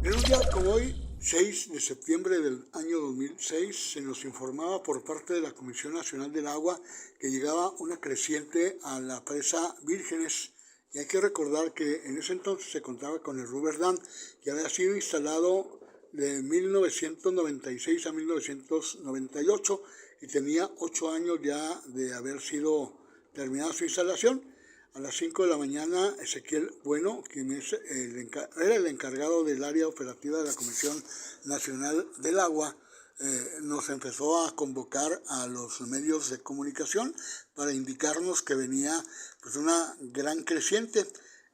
En un día como hoy, 6 de septiembre del año 2006, se nos informaba por parte de la Comisión Nacional del Agua que llegaba una creciente a la presa Vírgenes. Y hay que recordar que en ese entonces se contaba con el Rubber Dam, que había sido instalado de 1996 a 1998 y tenía 8 años ya de haber sido terminada su instalación. A las 5 de la mañana, Ezequiel Bueno, quien era el encargado del área operativa de la Comisión Nacional del Agua, nos empezó a convocar a los medios de comunicación para indicarnos que venía pues una gran creciente.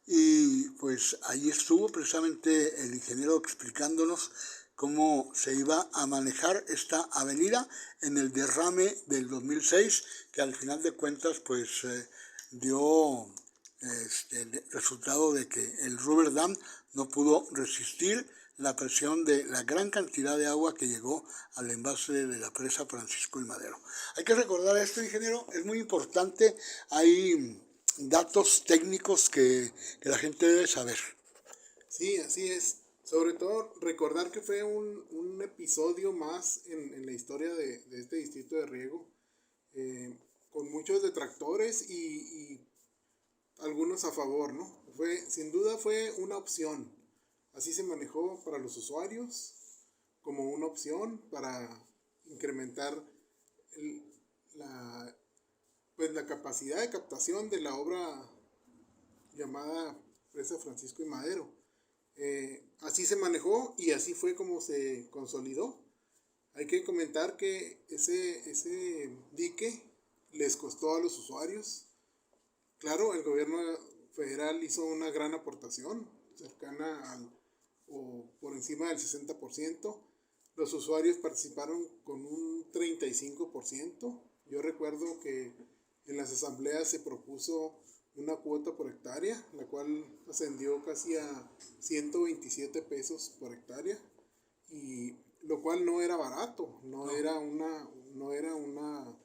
Y pues ahí estuvo precisamente el ingeniero explicándonos cómo se iba a manejar esta avenida en el derrame del 2006, que al final de cuentas pues dio el resultado de que el Rubber Dam no pudo resistir la presión de la gran cantidad de agua que llegó al envase de la presa Francisco y Madero. Hay que recordar esto, ingeniero, es muy importante, hay datos técnicos que la gente debe saber. Sí, así es. Sobre todo recordar que fue un episodio más en la historia de este distrito de riego, con muchos detractores y algunos a favor, ¿no? Sin duda fue una opción. Así se manejó para los usuarios, como una opción para incrementar el- la, la capacidad de captación de la obra llamada Presa Francisco y Madero. Así se manejó y así fue como se consolidó. Hay que comentar que ese dique les costó a los usuarios. Claro, el gobierno federal hizo una gran aportación, cercana al o por encima del 60%. Los usuarios participaron con un 35%. Yo recuerdo que en las asambleas se propuso una cuota por hectárea, la cual ascendió casi a 127 pesos por hectárea, y lo cual no era barato, no era una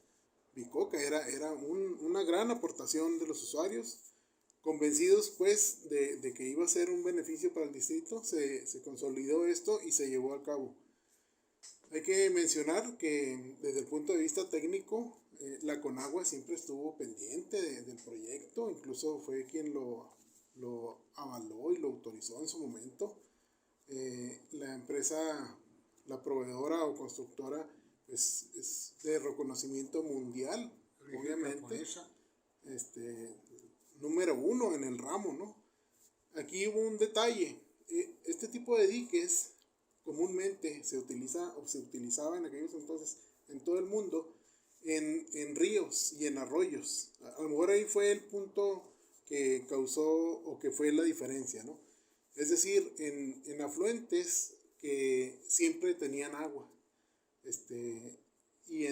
bicoca, era una gran aportación de los usuarios. Convencidos pues de que iba a ser un beneficio para el distrito, se consolidó esto y se llevó a cabo. Hay que mencionar que desde el punto de vista técnico, la Conagua siempre estuvo pendiente del proyecto, incluso fue quien lo avaló y lo autorizó en su momento. La empresa, la proveedora o constructora, es de reconocimiento mundial, obviamente, número uno en el ramo, ¿no? Aquí hubo un detalle. Este tipo de diques comúnmente se utiliza o se utilizaba en aquellos entonces en todo el mundo en ríos y en arroyos. A lo mejor ahí fue el punto que causó o que fue la diferencia, ¿no? Es decir, en afluentes que siempre tenían agua. Y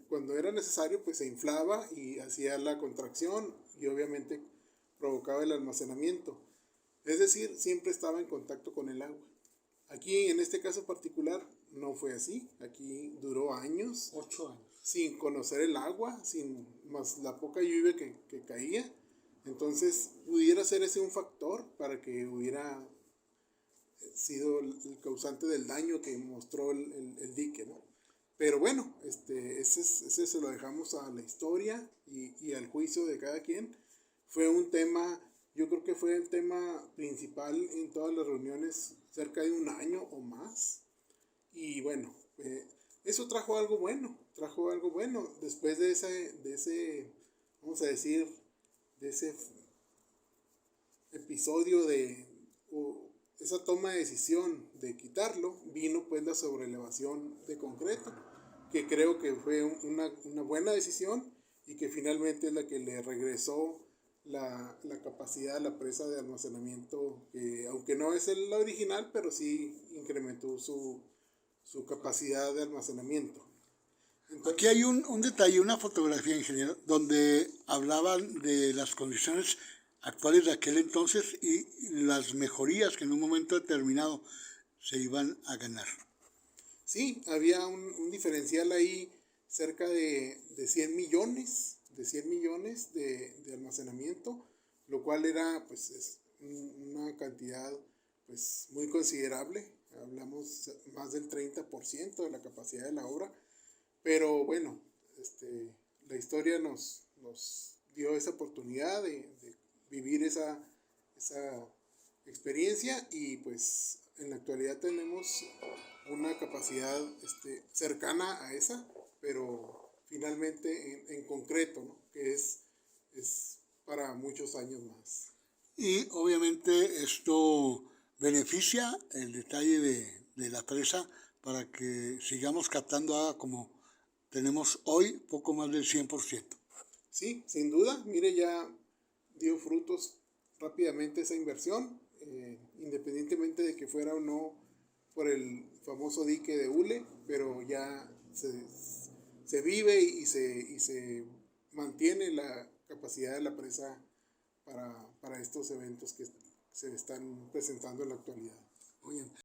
cuando era necesario, pues se inflaba y hacía la contracción y obviamente provocaba el almacenamiento. Es decir, siempre estaba en contacto con el agua. Aquí, en este caso particular, no fue así. Aquí duró años. 8 años. Sin conocer el agua, sin más la poca lluvia que caía. Entonces, pudiera ser ese un factor para que hubiera sido el causante del daño que mostró el dique, ¿no? Pero bueno, ese se lo dejamos a la historia y al juicio de cada quien. Fue un tema, yo creo que fue el tema principal en todas las reuniones, cerca de un año o más. Y bueno, eso trajo algo bueno después de ese, vamos a decir, de ese episodio esa toma de decisión de quitarlo, vino pues la sobrelevación de concreto, que creo que fue una buena decisión y que finalmente es la que le regresó la capacidad a la presa de almacenamiento, que aunque no es la original, pero sí incrementó su capacidad de almacenamiento. Entonces, aquí hay un detalle, una fotografía, ingeniero, donde hablaban de las condiciones actuales de aquel entonces y las mejorías que en un momento determinado se iban a ganar. Sí, había un diferencial ahí cerca de 100 millones, de almacenamiento, lo cual era pues una cantidad pues muy considerable hablamos más del 30% de la capacidad de la obra, pero bueno, la historia nos dio esa oportunidad de vivir esa experiencia, y pues en la actualidad tenemos una capacidad cercana a esa, pero finalmente en concreto, ¿no? Que es para muchos años más. Y obviamente esto beneficia el detalle de la presa para que sigamos captando agua como tenemos hoy, poco más del 100%. Sí, sin duda, mire, ya dio frutos rápidamente esa inversión, independientemente de que fuera o no por el famoso dique de hule, pero ya se vive y se mantiene la capacidad de la presa para estos eventos que se están presentando en la actualidad.